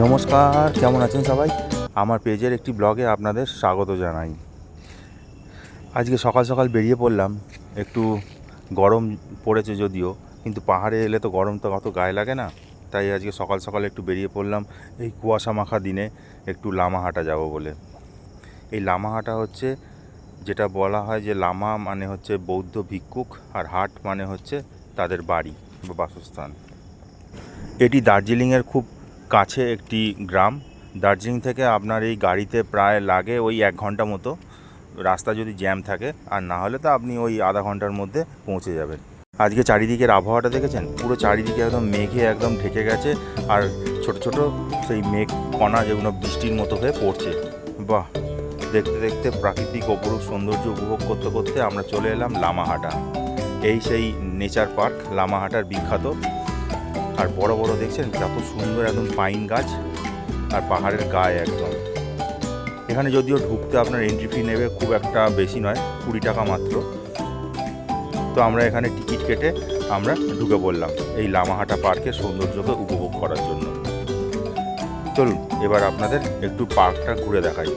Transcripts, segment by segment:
নমস্কার, কেমন আছেন সবাই? আমার পেজের একটি ব্লগে আপনাদের স্বাগত জানাই। আজকে সকাল সকাল বেরিয়ে পড়লাম। একটু গরম পড়েছে যদিও, কিন্তু পাহাড়ে এলে তো গরম তো অত গায়ে লাগে না। তাই আজকে সকাল সকাল একটু বেরিয়ে পড়লাম এই কুয়াশা মাখা দিনে একটু লামাহাটা যাব বলে। এই লামাহাটা হচ্ছে, যেটা বলা হয় যে লামা মানে হচ্ছে বৌদ্ধ ভিক্ষুক, আর হাট মানে হচ্ছে তাদের বাড়ি বা বাসস্থান। এটি দার্জিলিংয়ের খুব কাছে একটি গ্রাম। দার্জিলিং থেকে আপনার এই গাড়িতে প্রায় লাগে ওই 1 ঘন্টা মতো, রাস্তা যদি জ্যাম থাকে, আর না হলে তো আপনি ওই আধা ঘন্টার মধ্যে পৌঁছে যাবেন। আজকে চারিদিকের আবহাওয়াটা দেখেছেন, পুরো চারিদিকে একদম মেঘে একদম ঢেকে গেছে, আর ছোট ছোট সেই মেঘ কণা যেগুলো বৃষ্টির মতো হয়ে পড়ছে। বাহ, দেখতে দেখতে প্রাকৃতিক অপরূপ সৌন্দর্য উপভোগ করতে করতে আমরা চলে এলাম লামাহাটা। এই সেই নেচার পার্ক লামাহাটার বিখ্যাত। আর বড় বড় দেখছেন কত সুন্দর একদম পাইন গাছ, আর পাহাড়ের গায়ে একদম। এখানে যদিও ঢুকতে আপনার এন্ট্রি ফি নেবে, খুব একটা বেশি নয়, 20 টাকা মাত্র। তো আমরা এখানে টিকিট কেটে আমরা ঢুকে পড়লাম এই লামাহাটা পার্কের সৌন্দর্যকে উপভোগ করার জন্য। চলুন এবার আপনাদের একটু পার্কটা ঘুরে দেখাই।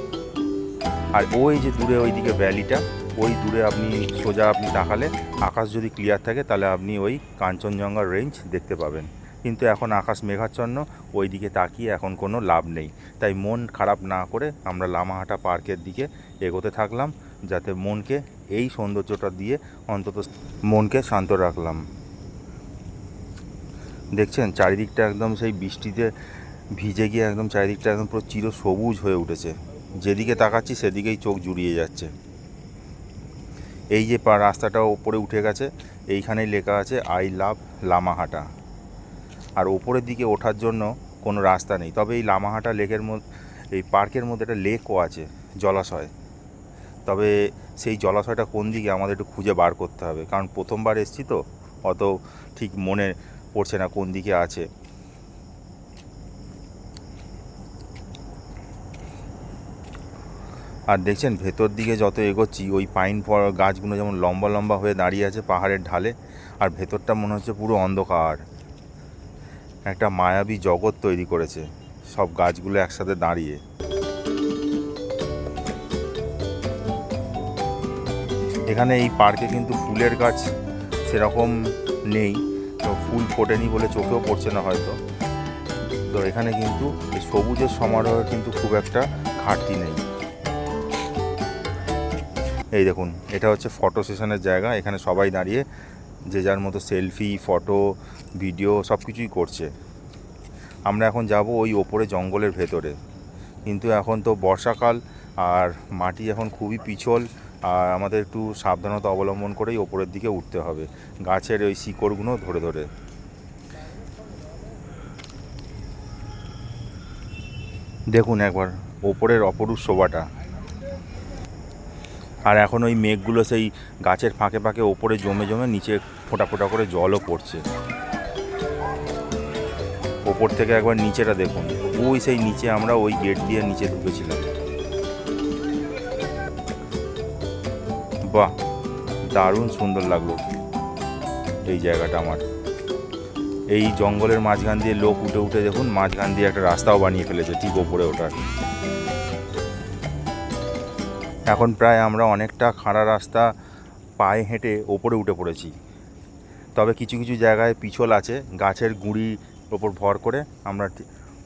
আর ওই যে দূরে ওইদিকে ভ্যালিটা, ওই দূরে আপনি সোজা আপনি তাকালে, আকাশ যদি ক্লিয়ার থাকে তাহলে আপনি ওই কাঞ্চনজঙ্ঘার রেঞ্জ দেখতে পাবেন। কিন্তু এখন আকাশ মেঘাচ্ছন্ন, ওই দিকে তাকিয়ে এখন কোনো লাভ নেই। তাই মন খারাপ না করে আমরা লামাহাটা পার্কের দিকে এগোতে থাকলাম, যাতে মনকে এই সৌন্দর্যটা দিয়ে অন্তত মনকে শান্ত রাখলাম। দেখছেন চারিদিকটা একদম সেই বৃষ্টিতে ভিজে গিয়ে একদম চারিদিকটা একদম পুরো চির সবুজ হয়ে উঠেছে। যেদিকে তাকাচ্ছি সেদিকেই চোখ জুড়িয়ে যাচ্ছে। এই যে রাস্তাটা ওপরে উঠে গেছে, এইখানেই লেখা আছে আই লাভ লামাহাটা। আর ওপরের দিকে ওঠার জন্য কোনো রাস্তা নেই, তবে এই লামাহাটা লেকের মধ্যে, এই পার্কের মধ্যে একটা লেকও আছে, জলাশয়। তবে সেই জলাশয়টা কোন দিকে আমাদের একটু খুঁজে বার করতে হবে, কারণ প্রথমবার এসেছি তো, অত ঠিক মনে পড়ছে না কোন দিকে আছে। আর দেখছেন ভেতর দিকে যত এগোচ্ছি, ওই পাইন গাছগুলো যেমন লম্বা লম্বা হয়ে দাঁড়িয়ে আছে পাহাড়ের ঢালে, আর ভেতরটা মনে হচ্ছে পুরো অন্ধকার, একটা মায়াবী জগৎ তৈরি করেছে সব গাছগুলো একসাথে দাঁড়িয়ে। এখানে এই পার্কে কিন্তু ফুলের গাছ সেরকম নেই, তো ফুল ফোটেনি বলে চোখেও পড়ছে না হয়তো। তো এখানে কিন্তু এই সবুজের সমারোহের কিন্তু খুব একটা ঘাটতি নেই। এই দেখুন, এটা হচ্ছে ফটো সেশনের জায়গা। এখানে সবাই দাঁড়িয়ে যে যার মতো সেলফি, ফটো, ভিডিও সব কিছুই করছে। আমরা এখন যাব ওই ওপরে জঙ্গলের ভেতরে, কিন্তু এখন তো বর্ষাকাল, আর মাটি এখন খুবই পিছল, আর আমাদের একটু সাবধানতা অবলম্বন করেই ওপরের দিকে উঠতে হবে, গাছের ওই শিকড়গুলো ধরে ধরে। দেখুন একবার ওপরের অপরূপ শোভাটা। আর এখন ওই মেঘগুলো সেই গাছের ফাঁকে ফাঁকে ওপরে জমে জমে নিচে ফোঁটা ফোঁটা করে জলও পড়ছে। ওপর থেকে একবার নিচেটা দেখুন, ওই সেই নিচে আমরা ওই গেট দিয়ে নিচে ঢুকেছিলাম। বাহ, দারুণ সুন্দর লাগলো এই জায়গাটা আমার। এই জঙ্গলের মাঝখান দিয়ে লোক উঠে উঠে দেখুন মাঝখান দিয়ে একটা রাস্তাও বানিয়ে ফেলেছে ঠিক ওপরে ওঠার। এখন প্রায় আমরা অনেকটা খাড়া রাস্তা পায়ে হেঁটে ওপরে উঠে পড়েছি। তবে কিছু কিছু জায়গায় পিছল আছে, গাছের গুঁড়ির ওপর ভর করে আমরা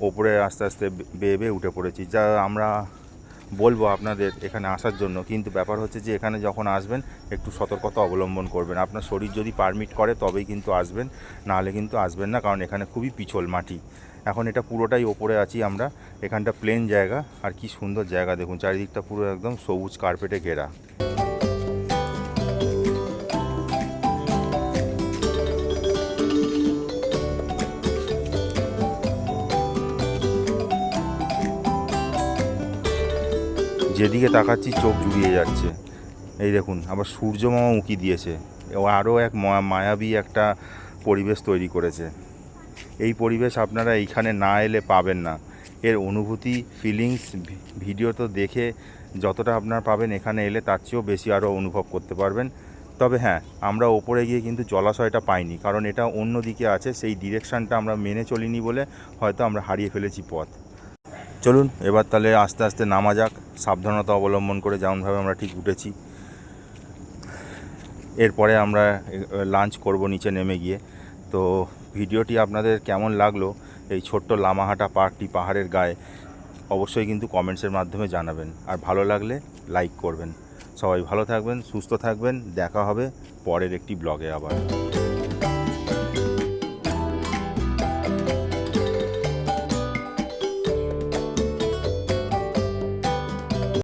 ওপরে আস্তে আস্তে বেয়ে বেয়ে উঠে পড়েছি, যা আমরা বলবো আপনাদের এখানে আসার জন্য। কিন্তু ব্যাপার হচ্ছে যে এখানে যখন আসবেন একটু সতর্কতা অবলম্বন করবেন। আপনার শরীর যদি পারমিট করে তবেই কিন্তু আসবেন, নাহলে কিন্তু আসবেন না, কারণ এখানে খুবই পিছল মাটি। এখন এটা পুরোটাই ওপরে আছি আমরা, এখানটা প্লেন জায়গা। আর কি সুন্দর জায়গা দেখুন, চারিদিকটা পুরো একদম সবুজ কার্পেটে ঘেরা। যেদিকে তাকাচ্ছি চোখ জুড়িয়ে যাচ্ছে। এই দেখুন আবার সূর্য মামা উঁকি দিয়েছে, ও আরও এক মায়াবী একটা পরিবেশ তৈরি করেছে। এই পরিবেশ আপনারা এইখানে না এলে পাবেন না। এর অনুভূতি, ফিলিংস ভিডিও তো দেখে যতটা আপনারা পাবেন, এখানে এলে তার চেয়েও বেশি আরও অনুভব করতে পারবেন। তবে হ্যাঁ, আমরা ওপরে গিয়ে কিন্তু জলাশয়টা পাইনি, কারণ এটা অন্য দিকে আছে, সেই ডিরেকশানটা আমরা মেনে চলিনি বলে হয়তো আমরা হারিয়ে ফেলেছি পথ। চলুন এবার তাহলে আস্তে আস্তে নামা যাক, সাবধানতা অবলম্বন করে, যেমনভাবে আমরা ঠিক উঠেছি। এরপরে আমরা লাঞ্চ করব নিচে নেমে গিয়ে। তো ভিডিওটি আপনাদের কেমন লাগলো, এই ছোট্ট লামাহাটা পার্কটি পাহাড়ের গায়ে, অবশ্যই কিন্তু কমেন্টসের মাধ্যমে জানাবেন। আর ভালো লাগলে লাইক করবেন। সবাই ভালো থাকবেন, সুস্থ থাকবেন, দেখা হবে পরের একটি ব্লগে আবার।